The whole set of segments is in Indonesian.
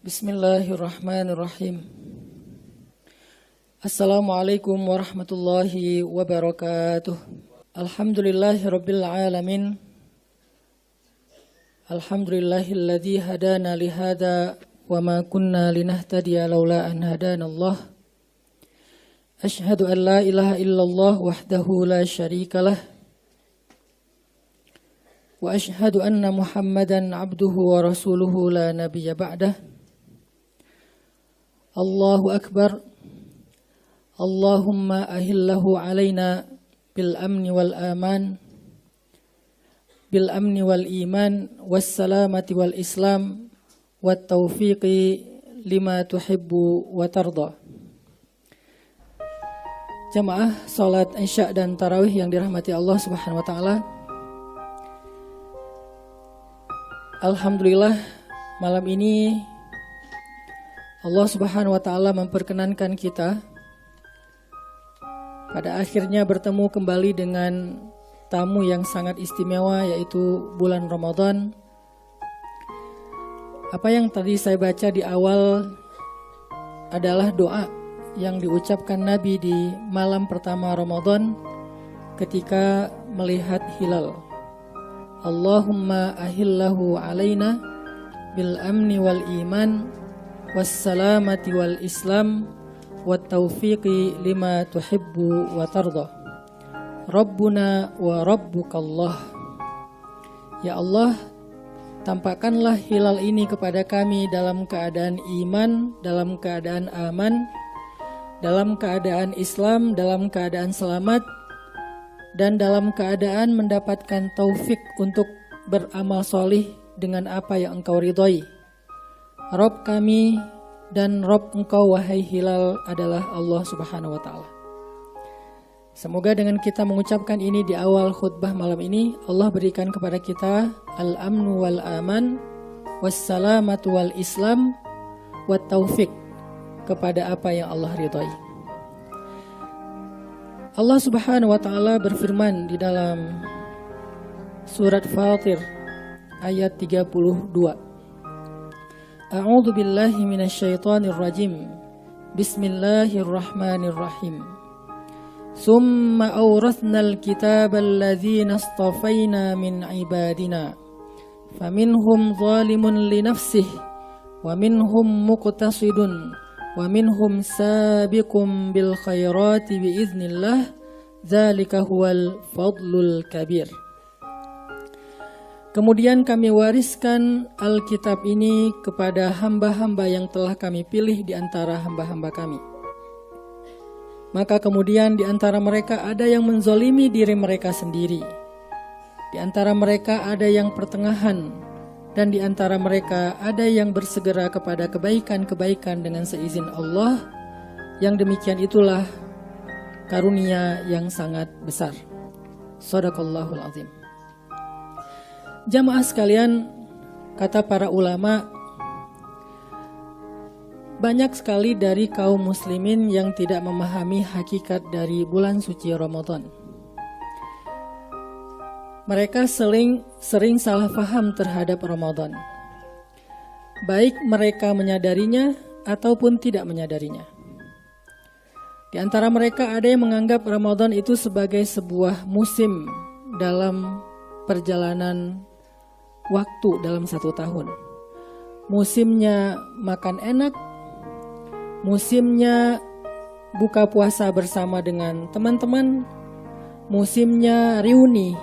Bismillahirrahmanirrahim. Assalamualaikum warahmatullahi wabarakatuh. Alhamdulillahirabbil alamin. Alhamdulillahilladzi hadana lihada wa ma kunna linahtadiya laula an hadanallah. Asyhadu an la ilaha illallah wahdahu la syarikalah. Wa asyhadu anna Muhammadan abduhu wa rasuluhu la nabiyya ba'dah. Allahu Akbar. Allahumma ahillahu alaina bil amni wal aman, bil amni wal iman, was salamati wal islam, wat taufiqi lima tuhibbu wa tarda. Jamaah salat Isya dan Tarawih yang dirahmati Allah Subhanahu wa taala. Alhamdulillah, malam ini Allah Subhanahu wa taala memperkenankan kita pada akhirnya bertemu kembali dengan tamu yang sangat istimewa, yaitu bulan Ramadan. Apa yang tadi saya baca di awal adalah doa yang diucapkan Nabi di malam pertama Ramadan ketika melihat hilal. Allahumma ahillahu alaina bil amni wal iman, wassalamati wal islam, wat taufiqi lima tuhibbu wa tarda. Rabbuna wa rabbukallah. Ya Allah, tampakkanlah hilal ini kepada kami dalam keadaan iman, dalam keadaan aman, dalam keadaan Islam, dalam keadaan selamat, dan dalam keadaan mendapatkan taufik untuk beramal solih dengan apa yang Engkau ridhoi. Rabb kami dan Rabb Engkau wahai hilal adalah Allah Subhanahu wa taala. Semoga dengan kita mengucapkan ini di awal khutbah malam ini, Allah berikan kepada kita al-amnu wal aman, wassalamatu wal islam, wat taufik kepada apa yang Allah ridhai. Allah Subhanahu wa taala berfirman di dalam surat Fatir ayat 32. A'udzu billahi minasyaitonir rajim. Bismillahirrahmanirrahim. Summa awrathnal kitaba alladzina istafaina min ibadina. Faminhum zalimun li nafsihi wa minhum muqtasidun wa minhum sabiqun bil khairati biiznillah. Dzalika huwal fadlul kabir. Kemudian kami wariskan Alkitab ini kepada hamba-hamba yang telah kami pilih di antara hamba-hamba kami. Maka kemudian di antara mereka ada yang menzolimi diri mereka sendiri. Di antara mereka ada yang pertengahan. Dan di antara mereka ada yang bersegera kepada kebaikan-kebaikan dengan seizin Allah. Yang demikian itulah karunia yang sangat besar. Shadaqallahul azim. Jamaah sekalian, kata para ulama, banyak sekali dari kaum muslimin yang tidak memahami hakikat dari bulan suci Ramadan. Mereka sering salah paham terhadap Ramadan, baik mereka menyadarinya ataupun tidak menyadarinya. Di antara mereka ada yang menganggap Ramadan itu sebagai sebuah musim dalam perjalanan waktu dalam satu tahun. Musimnya makan enak, musimnya buka puasa bersama dengan teman-teman, musimnya reuni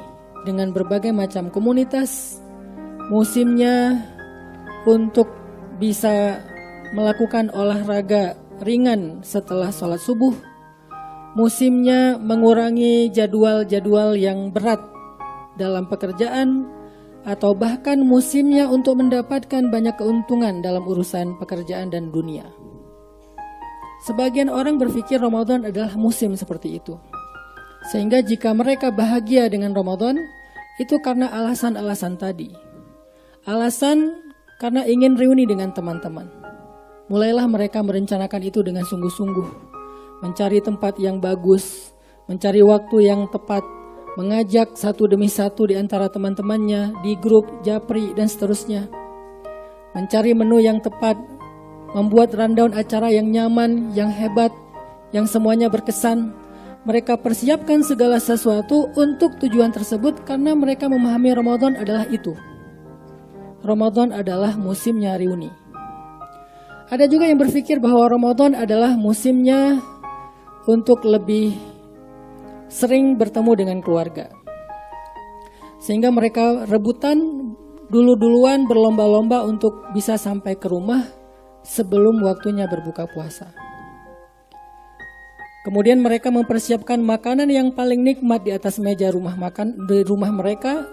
dengan berbagai macam komunitas, musimnya untuk bisa melakukan olahraga ringan setelah sholat subuh, musimnya mengurangi jadwal-jadwal yang berat dalam pekerjaan, atau bahkan musimnya untuk mendapatkan banyak keuntungan dalam urusan pekerjaan dan dunia. Sebagian orang berpikir Ramadan adalah musim seperti itu. Sehingga jika mereka bahagia dengan Ramadan, itu karena alasan-alasan tadi. Alasan karena ingin reuni dengan teman-teman. Mulailah mereka merencanakan itu dengan sungguh-sungguh. mencari tempat yang bagus, mencari waktu yang tepat, mengajak satu demi satu di antara teman-temannya di grup, japri, dan seterusnya. Mencari menu yang tepat, membuat rundown acara yang nyaman, yang hebat, yang semuanya berkesan. Mereka persiapkan segala sesuatu untuk tujuan tersebut karena mereka memahami Ramadan adalah itu. Ramadan adalah musimnya reuni. Ada juga yang berpikir bahwa Ramadan adalah musimnya untuk lebih sering bertemu dengan keluarga. Sehingga mereka rebutan duluan berlomba-lomba untuk bisa sampai ke rumah sebelum waktunya berbuka puasa. Kemudian mereka mempersiapkan makanan yang paling nikmat di atas meja rumah makan di rumah mereka.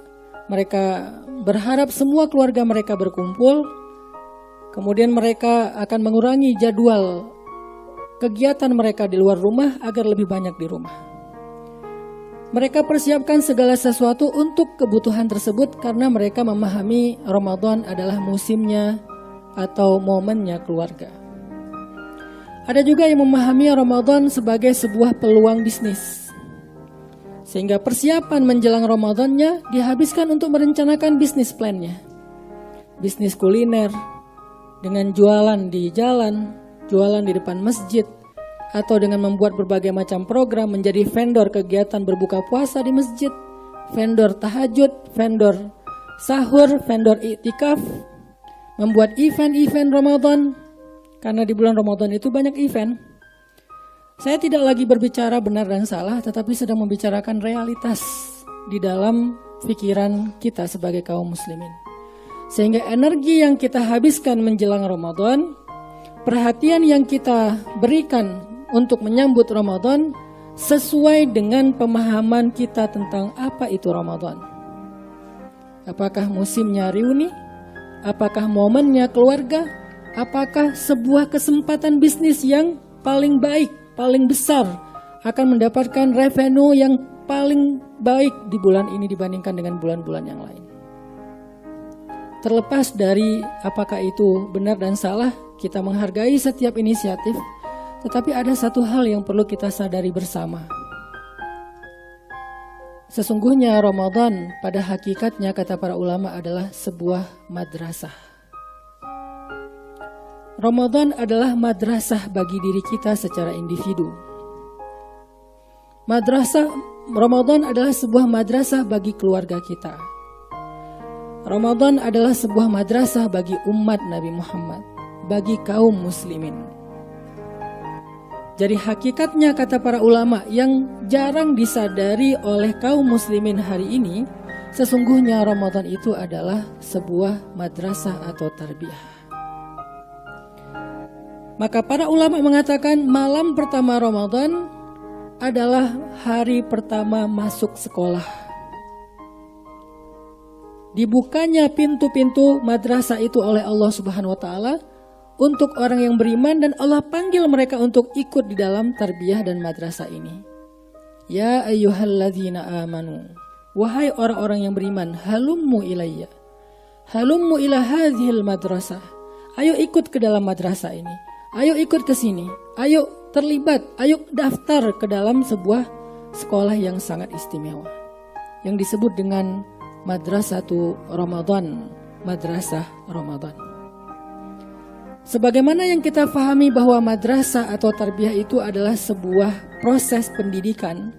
Mereka berharap semua keluarga mereka berkumpul. Kemudian mereka akan mengurangi jadwal kegiatan mereka di luar rumah agar lebih banyak di rumah. Mereka persiapkan segala sesuatu untuk kebutuhan tersebut karena mereka memahami Ramadan adalah musimnya atau momennya keluarga. Ada juga yang memahami Ramadan sebagai sebuah peluang bisnis. Sehingga persiapan menjelang Ramadannya dihabiskan untuk merencanakan bisnis plannya. Bisnis kuliner, dengan jualan di jalan, jualan di depan masjid, atau dengan membuat berbagai macam program menjadi vendor kegiatan berbuka puasa di masjid, vendor tahajud, vendor sahur, vendor iktikaf, membuat event-event Ramadan. Karena di bulan Ramadan itu banyak event. Saya tidak lagi berbicara benar dan salah, tetapi sedang membicarakan realitas di dalam pikiran kita sebagai kaum muslimin. Sehingga energi yang kita habiskan menjelang Ramadan, perhatian yang kita berikan untuk menyambut Ramadan sesuai dengan pemahaman kita tentang apa itu Ramadan. Apakah musimnya reuni? Apakah momennya keluarga? Apakah sebuah kesempatan bisnis yang paling baik, paling besar akan mendapatkan revenue yang paling baik di bulan ini dibandingkan dengan bulan-bulan yang lain? Terlepas dari apakah itu benar dan salah, kita menghargai setiap inisiatif, tetapi ada satu hal yang perlu kita sadari bersama. Sesungguhnya Ramadan pada hakikatnya kata para ulama adalah sebuah madrasah. Ramadan adalah madrasah bagi diri kita secara individu. Ramadan adalah sebuah madrasah bagi keluarga kita. Ramadan adalah sebuah madrasah bagi umat Nabi Muhammad, bagi kaum muslimin. Jadi hakikatnya kata para ulama yang jarang disadari oleh kaum muslimin hari ini, sesungguhnya Ramadan itu adalah sebuah madrasah atau tarbiyah. Maka para ulama mengatakan malam pertama Ramadan adalah hari pertama masuk sekolah. Dibukanya pintu-pintu madrasah itu oleh Allah Subhanahu wa taala untuk orang yang beriman dan Allah panggil mereka untuk ikut di dalam tarbiyah dan madrasah ini. Ya ayyuhalladzina amanu, wahai orang-orang yang beriman, halummu ilayya. Halummu ila hadhil madrasah. Ayo ikut ke dalam madrasah ini. Ayo ikut ke sini, ayo terlibat, ayo daftar ke dalam sebuah sekolah yang sangat istimewa. Yang disebut dengan Madrasatu Ramadan, Madrasah Ramadan. Sebagaimana yang kita pahami bahwa madrasah atau tarbiyah itu adalah sebuah proses pendidikan.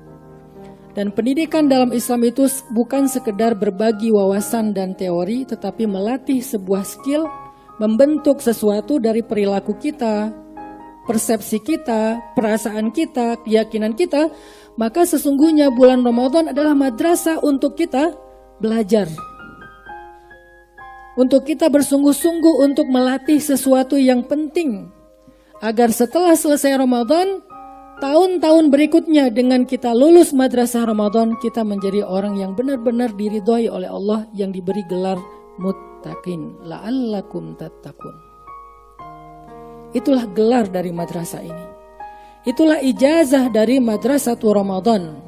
Dan pendidikan dalam Islam itu bukan sekedar berbagi wawasan dan teori, tetapi melatih sebuah skill, membentuk sesuatu dari perilaku kita, persepsi kita, perasaan kita, keyakinan kita. Maka sesungguhnya bulan Ramadan adalah madrasah untuk kita belajar, untuk kita bersungguh-sungguh untuk melatih sesuatu yang penting, agar setelah selesai Ramadan, tahun-tahun berikutnya dengan kita lulus madrasah Ramadan, kita menjadi orang yang benar-benar diridhoi oleh Allah, yang diberi gelar muttaqin, la'allakum tattaqun. Itulah gelar dari madrasah ini. Itulah ijazah dari Madrasatul Ramadan,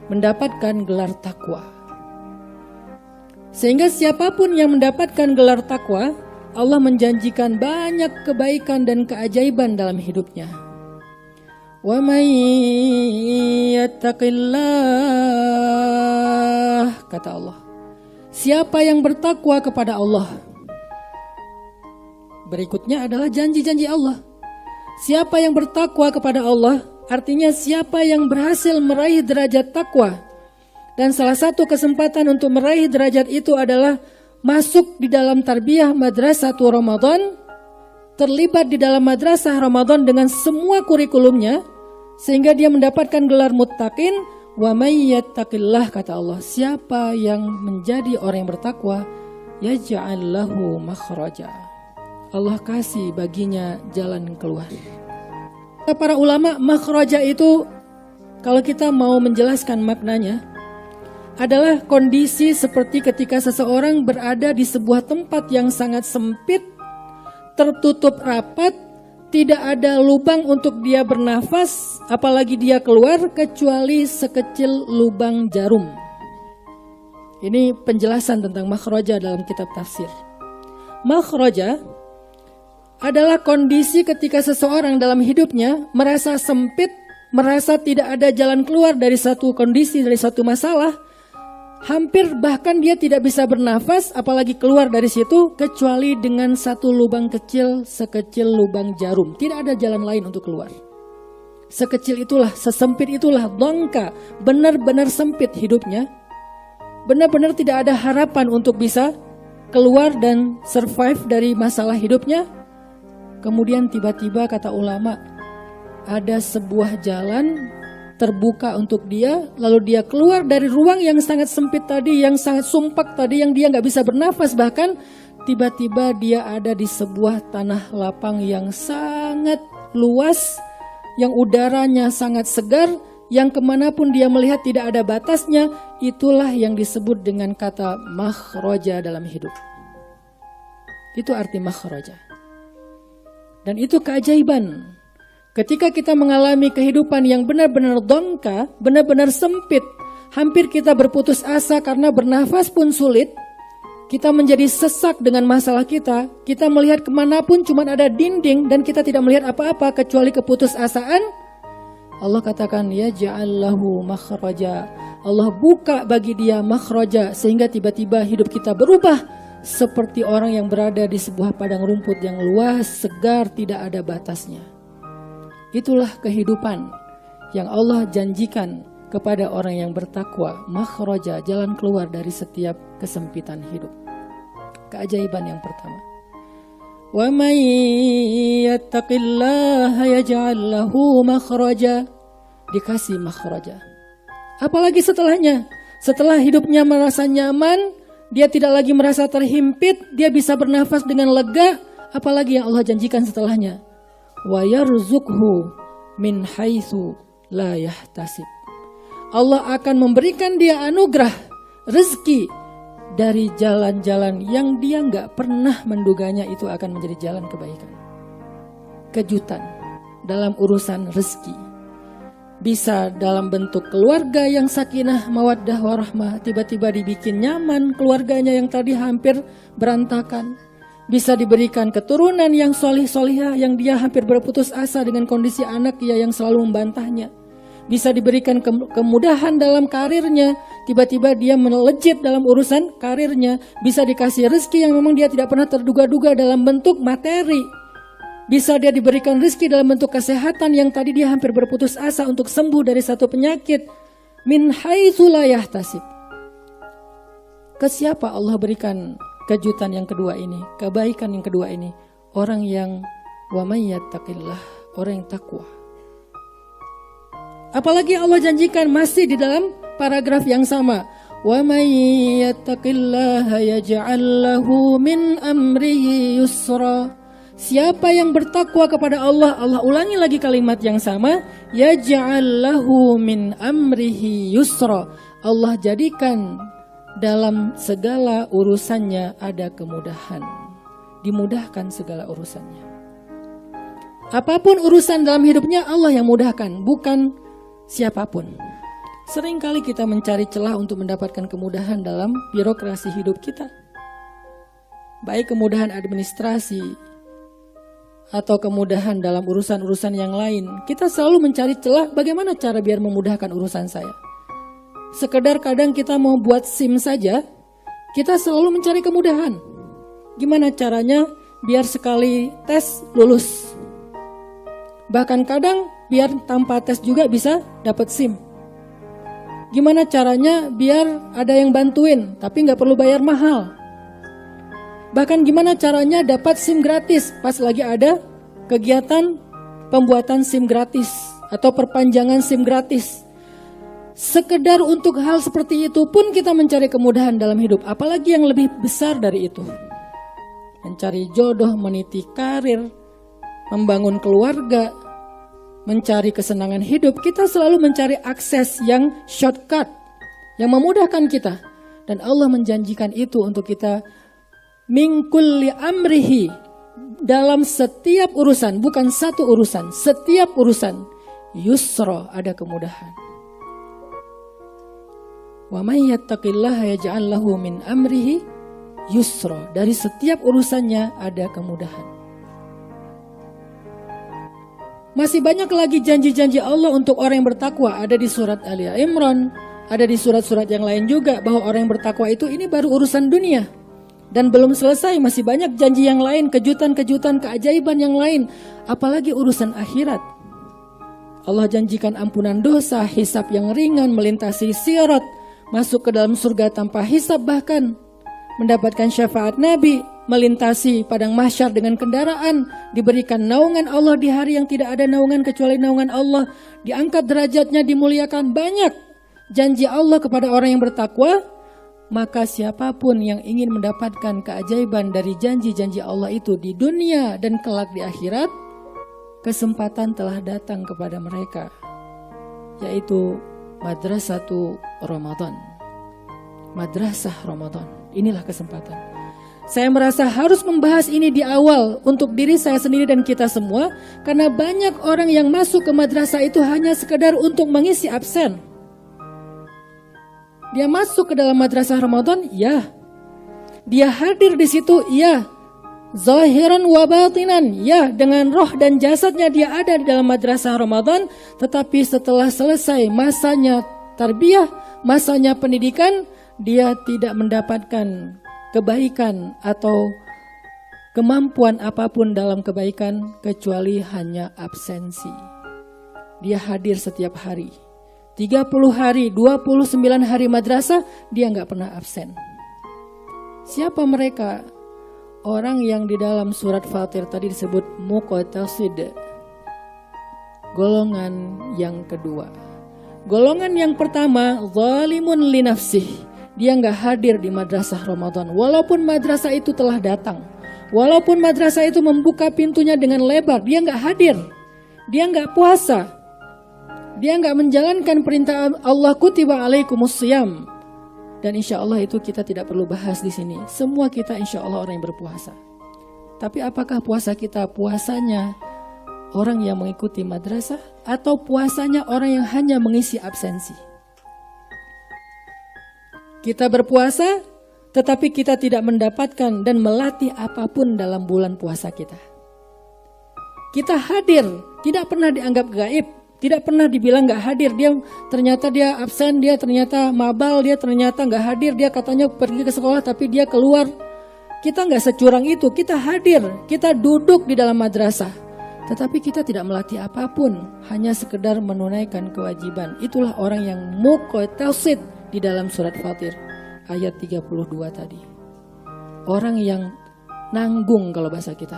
mendapatkan gelar takwa. Sehingga siapapun yang mendapatkan gelar takwa, Allah menjanjikan banyak kebaikan dan keajaiban dalam hidupnya. Wa may yattaqillah, kata Allah, siapa yang bertakwa kepada Allah. Berikutnya adalah janji-janji Allah. Siapa yang bertakwa kepada Allah, artinya siapa yang berhasil meraih derajat takwa. Dan salah satu kesempatan untuk meraih derajat itu adalah masuk di dalam tarbiyah madrasah Ramadan, terlibat di dalam madrasah Ramadan dengan semua kurikulumnya, sehingga dia mendapatkan gelar muttaqin. Wa may yattaqillah, kata Allah, siapa yang menjadi orang yang bertakwa, yaj'al lahu makhraja, Allah kasih baginya jalan keluar. Para ulama, makhraja itu kalau kita mau menjelaskan maknanya adalah kondisi seperti ketika seseorang berada di sebuah tempat yang sangat sempit, tertutup rapat, tidak ada lubang untuk dia bernafas, apalagi dia keluar, kecuali sekecil lubang jarum. Ini penjelasan tentang makhraja dalam kitab tafsir. Makhraja adalah kondisi ketika seseorang dalam hidupnya merasa sempit, merasa tidak ada jalan keluar dari satu kondisi, dari satu masalah, hampir bahkan dia tidak bisa bernafas, apalagi keluar dari situ, kecuali dengan satu lubang kecil, sekecil lubang jarum. Tidak ada jalan lain untuk keluar. Sekecil itulah, sesempit itulah, dongka, benar-benar sempit hidupnya. Benar-benar tidak ada harapan untuk bisa keluar dan survive dari masalah hidupnya. Kemudian tiba-tiba, kata ulama, ada sebuah jalan terbuka untuk dia, lalu dia keluar dari ruang yang sangat sempit tadi, yang sangat sumpak tadi, yang dia nggak bisa bernafas, bahkan tiba-tiba dia ada di sebuah tanah lapang yang sangat luas, yang udaranya sangat segar, yang kemanapun dia melihat tidak ada batasnya. Itulah yang disebut dengan kata makhraja dalam hidup. Itu arti makhraja. Dan itu keajaiban. Ketika kita mengalami kehidupan yang benar-benar dongka, benar-benar sempit, hampir kita berputus asa karena bernafas pun sulit, kita menjadi sesak dengan masalah kita melihat kemanapun cuma ada dinding dan kita tidak melihat apa-apa kecuali keputusasaan. Allah katakan, ya ja'allahu makhraja, Allah buka bagi dia makhraja, sehingga tiba-tiba hidup kita berubah seperti orang yang berada di sebuah padang rumput yang luas, segar, tidak ada batasnya. Itulah kehidupan yang Allah janjikan kepada orang yang bertakwa, makhraja, jalan keluar dari setiap kesempitan hidup. Keajaiban yang pertama. Wa may yattaqillaha yaj'al lahu makhraja, dikasih makhraja. Apalagi setelahnya, setelah hidupnya merasa nyaman, dia tidak lagi merasa terhimpit, dia bisa bernafas dengan lega, apalagi yang Allah janjikan setelahnya. Wa yarzuqhu min haitsu la yahtasib. Allah akan memberikan dia anugerah, rezeki dari jalan-jalan yang dia nggak pernah menduganya itu akan menjadi jalan kebaikan. Kejutan dalam urusan rezeki. Bisa dalam bentuk keluarga yang sakinah, mawaddah, warahmah, tiba-tiba dibikin nyaman keluarganya yang tadi hampir berantakan. Bisa diberikan keturunan yang solih-solihah yang dia hampir berputus asa dengan kondisi anak yang selalu membantahnya. Bisa diberikan kemudahan dalam karirnya, tiba-tiba dia melejit dalam urusan karirnya. Bisa dikasih rezeki yang memang dia tidak pernah terduga-duga dalam bentuk materi. Bisa dia diberikan rezeki dalam bentuk kesehatan yang tadi dia hampir berputus asa untuk sembuh dari satu penyakit. Min haitsu la yahtasib. Ke siapa Allah berikan kejutan yang kedua ini, kebaikan yang kedua ini? Orang yang wa may yattaqillah, orang yang takwa. Apalagi Allah janjikan masih di dalam paragraf yang sama. Wa may yattaqillaha yaj'al lahu min amrihi yusra. Siapa yang bertakwa kepada Allah, Allah ulangi lagi kalimat yang sama, yaj'al lahu min amrihi yusra. Allah jadikan dalam segala urusannya ada kemudahan. Dimudahkan segala urusannya. Apapun urusan dalam hidupnya Allah yang mudahkan, bukan siapapun. Seringkali kita mencari celah untuk mendapatkan kemudahan dalam birokrasi hidup kita. Baik kemudahan administrasi atau kemudahan dalam urusan-urusan yang lain, kita selalu mencari celah bagaimana cara biar memudahkan urusan saya. Sekedar kadang kita mau buat SIM saja, kita selalu mencari kemudahan. Gimana caranya biar sekali tes lulus. Bahkan kadang biar tanpa tes juga bisa dapat SIM. Gimana caranya biar ada yang bantuin tapi nggak perlu bayar mahal. Bahkan gimana caranya dapat SIM gratis pas lagi ada kegiatan pembuatan SIM gratis atau perpanjangan SIM gratis. Sekedar untuk hal seperti itu pun kita mencari kemudahan dalam hidup. Apalagi yang lebih besar dari itu. Mencari jodoh, meniti karir, membangun keluarga, mencari kesenangan hidup, kita selalu mencari akses yang shortcut, yang memudahkan kita. Dan Allah menjanjikan itu untuk kita min kulli amrihi, dalam setiap urusan, bukan satu urusan, setiap urusan yusra, ada kemudahan. Wa may yattaqillaha yaj'al lahu min amrihi yusra, dari setiap urusannya ada kemudahan. Masih banyak lagi janji-janji Allah untuk orang yang bertakwa. Ada di surat Ali Imran, ada di surat-surat yang lain juga, bahwa orang yang bertakwa itu ini baru urusan dunia. Dan belum selesai, masih banyak janji yang lain, kejutan-kejutan, keajaiban yang lain. Apalagi urusan akhirat. Allah janjikan ampunan dosa, hisab yang ringan, melintasi sirat, masuk ke dalam surga tanpa hisab, bahkan mendapatkan syafaat Nabi, melintasi padang mahsyar dengan kendaraan, diberikan naungan Allah di hari yang tidak ada naungan kecuali naungan Allah, diangkat derajatnya, dimuliakan. Banyak janji Allah kepada orang yang bertakwa. Maka siapapun yang ingin mendapatkan keajaiban dari janji-janji Allah itu di dunia dan kelak di akhirat, kesempatan telah datang kepada mereka, yaitu Madrasatu Ramadan. Madrasah Ramadan, inilah kesempatan. Saya merasa harus membahas ini di awal untuk diri saya sendiri dan kita semua, karena banyak orang yang masuk ke madrasah itu hanya sekedar untuk mengisi absen. Dia masuk ke dalam madrasah Ramadan, ya. Dia hadir di situ, ya. Zahiran wa batinan, ya. Dengan roh dan jasadnya dia ada di dalam madrasah Ramadan, tetapi setelah selesai masanya tarbiyah, masanya pendidikan, dia tidak mendapatkan kebaikan atau kemampuan apapun dalam kebaikan kecuali hanya absensi. Dia hadir setiap hari. 30 hari, 29 hari madrasah, dia nggak pernah absen. Siapa mereka? Orang yang di dalam surat Fatir tadi disebut muqtasid. Golongan yang kedua. Golongan yang pertama, zalimun li nafsih. Dia nggak hadir di madrasah Ramadan. Walaupun madrasah itu telah datang. Walaupun madrasah itu membuka pintunya dengan lebar, dia nggak hadir. Dia nggak puasa. Dia nggak menjalankan perintah Allah, kutiba alaikumusiyam. Dan insya Allah itu kita tidak perlu bahas di sini. Semua kita insya Allah orang yang berpuasa. Tapi apakah puasa kita puasanya orang yang mengikuti madrasah atau puasanya orang yang hanya mengisi absensi? Kita berpuasa, tetapi kita tidak mendapatkan dan melatih apapun dalam bulan puasa kita. Kita hadir, tidak pernah dianggap gaib, tidak pernah dibilang gak hadir. Dia ternyata dia absen, dia ternyata mabal, dia ternyata gak hadir. Dia katanya pergi ke sekolah tapi dia keluar. Kita gak securang itu, kita hadir, kita duduk di dalam madrasah. Tetapi kita tidak melatih apapun, hanya sekedar menunaikan kewajiban. Itulah orang yang muqtasid di dalam surat Fatir ayat 32 tadi. Orang yang nanggung kalau bahasa kita.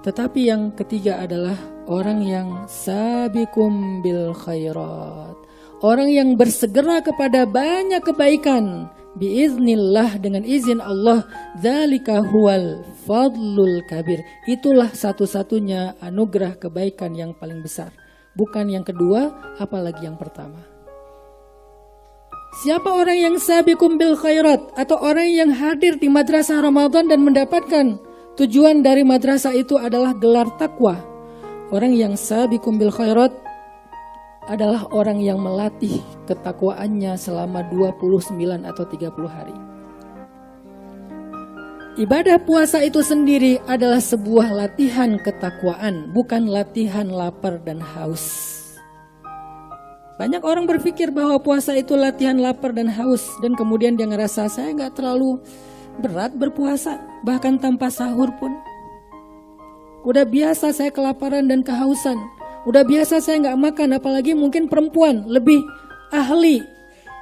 Tetapi yang ketiga adalah orang yang sabiqum bil khairat. Orang yang bersegera kepada banyak kebaikan. Biiznillah, dengan izin Allah. Dzalika huwal fadlul kabir. Itulah satu-satunya anugerah kebaikan yang paling besar. Bukan yang kedua, apalagi yang pertama. Siapa orang yang sabiqum bil khairat, atau orang yang hadir di madrasah Ramadan dan mendapatkan tujuan dari madrasah itu adalah gelar takwa. Orang yang sabiqum bil khairat adalah orang yang melatih ketakwaannya selama 29 atau 30 hari. Ibadah puasa itu sendiri adalah sebuah latihan ketakwaan, bukan latihan lapar dan haus. Banyak orang berpikir bahwa puasa itu latihan lapar dan haus, dan kemudian dia ngerasa saya gak terlalu berat berpuasa, bahkan tanpa sahur pun. Udah biasa saya kelaparan dan kehausan, udah biasa saya gak makan, apalagi mungkin perempuan lebih ahli,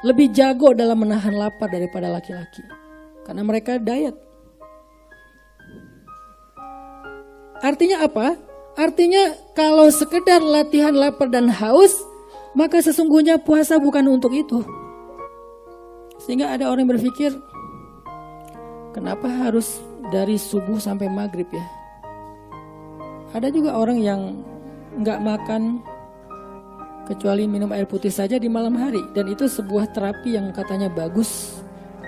lebih jago dalam menahan lapar daripada laki-laki. Karena mereka diet. Artinya apa? Artinya kalau sekedar latihan lapar dan haus, maka sesungguhnya puasa bukan untuk itu. Sehingga ada orang yang berpikir, kenapa harus dari subuh sampai maghrib ya? Ada juga orang yang nggak makan kecuali minum air putih saja di malam hari. Dan itu sebuah terapi yang katanya bagus.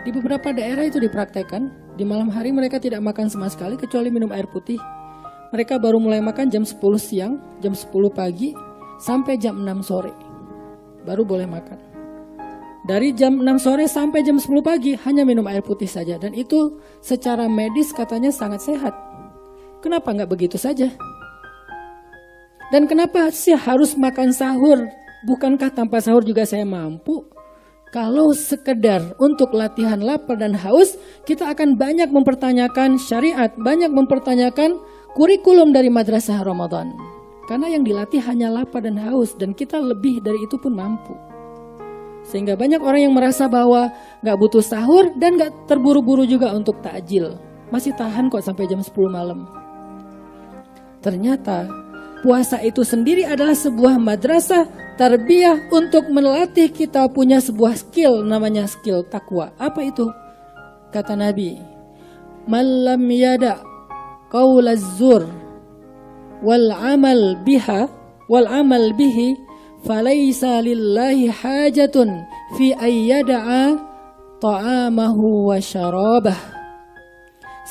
Di beberapa daerah itu dipraktekkan. Di malam hari mereka tidak makan sama sekali kecuali minum air putih. Mereka baru mulai makan jam 10 siang, jam 10 pagi, sampai jam 6 sore. Baru boleh makan. Dari jam 6 sore sampai jam 10 pagi hanya minum air putih saja. Dan itu secara medis katanya sangat sehat. Kenapa nggak begitu saja? Dan kenapa sih harus makan sahur? Bukankah tanpa sahur juga saya mampu? Kalau sekedar untuk latihan lapar dan haus, kita akan banyak mempertanyakan syariat, banyak mempertanyakan kurikulum dari madrasah Ramadan. Karena yang dilatih hanya lapar dan haus, dan kita lebih dari itu pun mampu. Sehingga banyak orang yang merasa bahwa gak butuh sahur dan gak terburu-buru juga untuk takjil. Masih tahan kok sampai jam 10 malam. Ternyata puasa itu sendiri adalah sebuah madrasah tarbiyah untuk melatih kita punya sebuah skill, namanya skill takwa. Apa itu? Kata Nabi, "Man lam yada qaulaz zur wal amal bihi falaysa lillahi hajatun fi ayyada'a ta'amahu wa syarabah."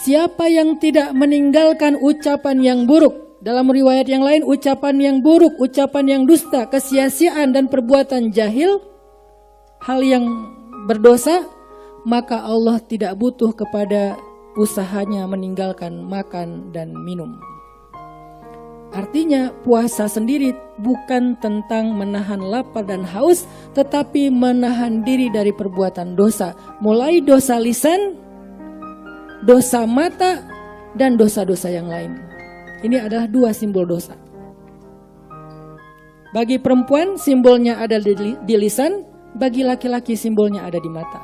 Siapa yang tidak meninggalkan ucapan yang buruk, dalam riwayat yang lain ucapan yang buruk, ucapan yang dusta, kesia-siaan dan perbuatan jahil, hal yang berdosa, maka Allah tidak butuh kepada usahanya meninggalkan makan dan minum. Artinya puasa sendiri bukan tentang menahan lapar dan haus, tetapi menahan diri dari perbuatan dosa. Mulai dosa lisan, dosa mata, dan dosa-dosa yang lain. Ini adalah dua simbol dosa. Bagi perempuan simbolnya ada di lisan, bagi laki-laki simbolnya ada di mata.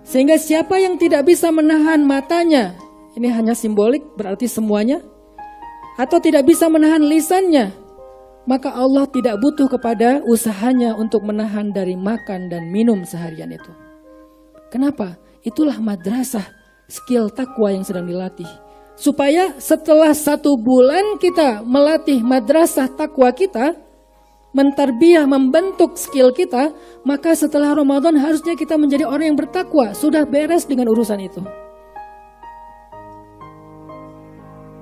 Sehingga siapa yang tidak bisa menahan matanya, ini hanya simbolik, berarti semuanya. Atau tidak bisa menahan lisannya, maka Allah tidak butuh kepada usahanya untuk menahan dari makan dan minum seharian itu. Kenapa? Itulah madrasah skill takwa yang sedang dilatih. Supaya setelah 1 bulan kita melatih madrasah takwa kita, mentarbiyah, membentuk skill kita, maka setelah Ramadan harusnya kita menjadi orang yang bertakwa. Sudah beres dengan urusan itu.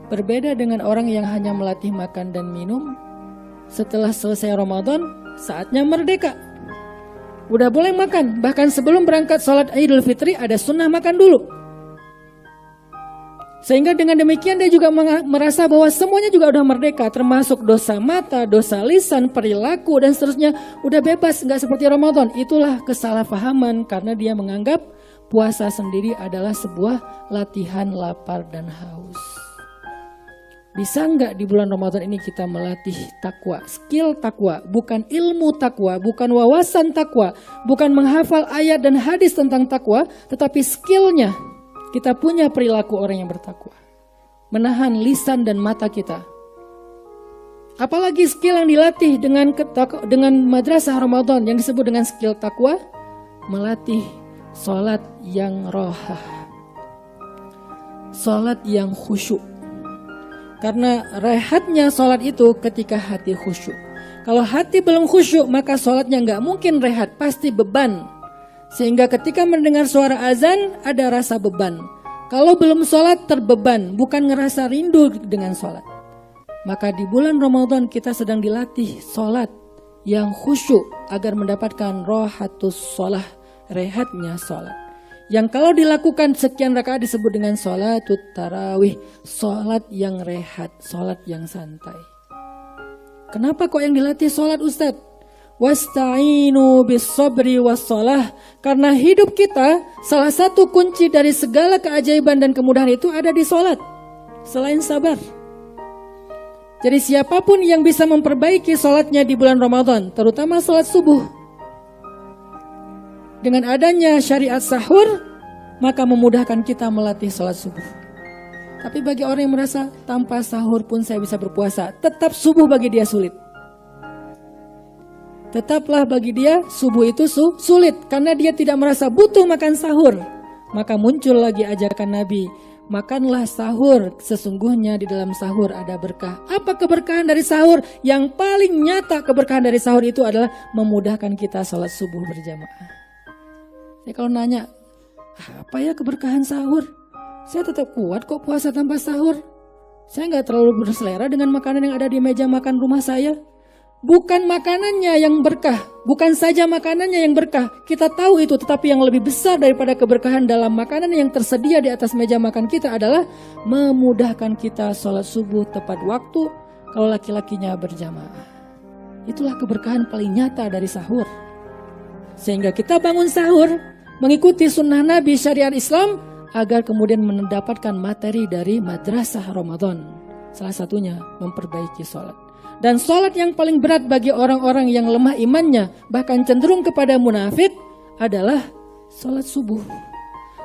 Berbeda dengan orang yang hanya melatih makan dan minum, setelah selesai Ramadan, saatnya merdeka. Udah boleh makan, bahkan sebelum berangkat sholat Idul Fitri ada sunnah makan dulu. Sehingga dengan demikian dia juga merasa bahwa semuanya juga udah merdeka, termasuk dosa mata, dosa lisan, perilaku, dan seterusnya. Udah bebas, gak seperti Ramadan. Itulah kesalahpahaman karena dia menganggap puasa sendiri adalah sebuah latihan lapar dan haus. Bisa nggak di bulan Ramadan ini kita melatih takwa, skill takwa, bukan ilmu takwa, bukan wawasan takwa, bukan menghafal ayat dan hadis tentang takwa, tetapi skillnya kita punya perilaku orang yang bertakwa. Menahan lisan dan mata kita. Apalagi skill yang dilatih dengan madrasah Ramadan yang disebut dengan skill takwa, melatih sholat yang rohah, sholat yang khusyuk. Karena rehatnya sholat itu ketika hati khusyuk. Kalau hati belum khusyuk maka sholatnya nggak mungkin rehat, pasti beban. Sehingga ketika mendengar suara azan ada rasa beban. Kalau belum sholat terbeban, bukan ngerasa rindu dengan sholat. Maka di bulan Ramadan kita sedang dilatih sholat yang khusyuk agar mendapatkan rohatus sholah, rehatnya sholat. yang kalau dilakukan sekian rakaat disebut dengan sholatut tarawih, sholat yang rehat, sholat yang santai. Kenapa kok yang dilatih sholat, Ustadz? Wasta'inu bis-sabri was-shalah. Karena hidup kita, salah satu kunci dari segala keajaiban dan kemudahan itu ada di sholat, selain sabar. Jadi siapapun yang bisa memperbaiki sholatnya di bulan Ramadan, terutama sholat subuh, dengan adanya syariat sahur, maka memudahkan kita melatih sholat subuh. Tapi bagi orang yang merasa tanpa sahur pun saya bisa berpuasa, tetap subuh bagi dia sulit. Tetaplah bagi dia subuh itu sulit, karena dia tidak merasa butuh makan sahur. Maka muncul lagi ajakan Nabi, makanlah sahur, sesungguhnya di dalam sahur ada berkah. Apa keberkahan dari sahur? Yang paling nyata keberkahan dari sahur itu adalah memudahkan kita sholat subuh berjamaah. Ya kalau nanya, apa ya keberkahan sahur? Saya tetap kuat kok puasa tanpa sahur. Saya nggak terlalu berselera dengan makanan yang ada di meja makan rumah saya. Bukan makanannya yang berkah, bukan saja makanannya yang berkah, kita tahu itu, tetapi yang lebih besar daripada keberkahan dalam makanan yang tersedia di atas meja makan kita adalah memudahkan kita sholat subuh tepat waktu kalau laki-lakinya berjamaah. Itulah keberkahan paling nyata dari sahur. Sehingga kita bangun sahur, mengikuti sunnah Nabi syariat Islam, agar kemudian mendapatkan materi dari madrasah Ramadan. Salah satunya memperbaiki sholat. Dan sholat yang paling berat bagi orang-orang yang lemah imannya, bahkan cenderung kepada munafik, adalah sholat subuh.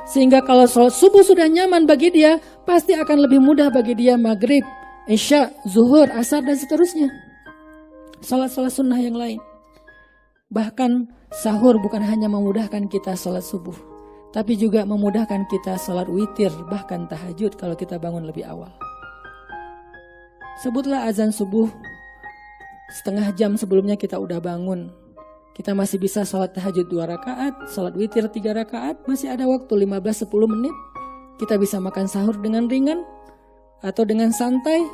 Sehingga kalau sholat subuh sudah nyaman bagi dia, pasti akan lebih mudah bagi dia maghrib, isya, zuhur, asar, dan seterusnya. Sholat-sholat sunnah yang lain. Bahkan sahur bukan hanya memudahkan kita sholat subuh, tapi juga memudahkan kita sholat witir, bahkan tahajud kalau kita bangun lebih awal. Sebutlah azan subuh, setengah jam sebelumnya kita udah bangun. Kita masih bisa sholat tahajud 2 rakaat, sholat witir 3 rakaat, masih ada waktu 15-10 menit. Kita bisa makan sahur dengan ringan atau dengan santai.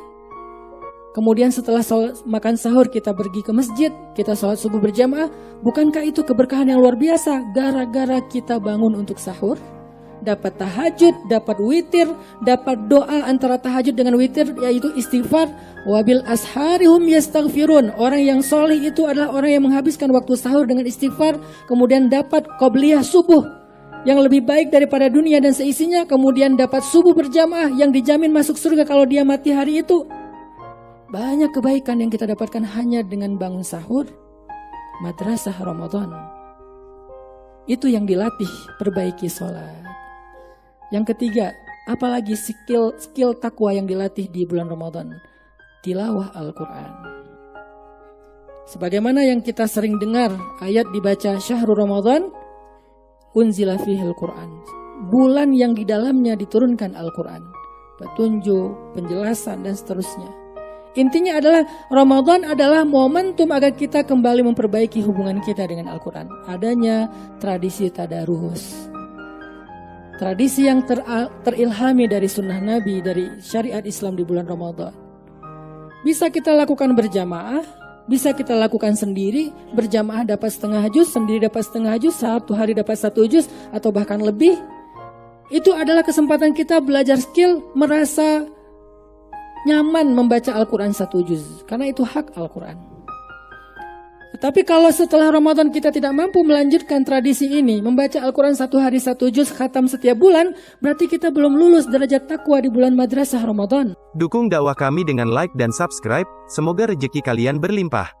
Kemudian setelah makan sahur kita pergi ke masjid, kita sholat subuh berjamaah. Bukankah itu keberkahan yang luar biasa? Gara-gara kita bangun untuk sahur, dapat tahajud, dapat witir, dapat doa antara tahajud dengan witir, yaitu istighfar. Wabil asharihum yastaghfirun. Orang yang soleh itu adalah orang yang menghabiskan waktu sahur dengan istighfar, kemudian dapat qobliyah subuh yang lebih baik daripada dunia dan seisinya, kemudian dapat subuh berjamaah yang dijamin masuk surga kalau dia mati hari itu. Banyak kebaikan yang kita dapatkan hanya dengan bangun sahur. Madrasah Ramadan itu yang dilatih, perbaiki sholat. Yang ketiga, apalagi skill takwa yang dilatih di bulan Ramadan? Tilawah Al-Quran. Sebagaimana yang kita sering dengar ayat dibaca syahrul Ramadan unzila fihil Quran, bulan yang di dalamnya diturunkan Al-Quran, petunjuk, penjelasan, dan seterusnya. Intinya adalah Ramadan adalah momentum agar kita kembali memperbaiki hubungan kita dengan Al-Quran. Adanya tradisi tadarus, tradisi yang terilhami dari sunnah Nabi, dari syariat Islam di bulan Ramadan. Bisa kita lakukan berjamaah, bisa kita lakukan sendiri. Berjamaah dapat setengah juz, sendiri dapat setengah juz, satu hari dapat 1 juz, atau bahkan lebih. Itu adalah kesempatan kita belajar skill, merasa nyaman membaca Al-Quran 1 juz, karena itu hak Al-Quran. Tetapi kalau setelah Ramadan kita tidak mampu melanjutkan tradisi ini, membaca Al-Quran 1 hari 1 juz, khatam setiap bulan, berarti kita belum lulus derajat takwa di bulan madrasah Ramadan. Dukung dakwah kami dengan like dan subscribe, semoga rezeki kalian berlimpah.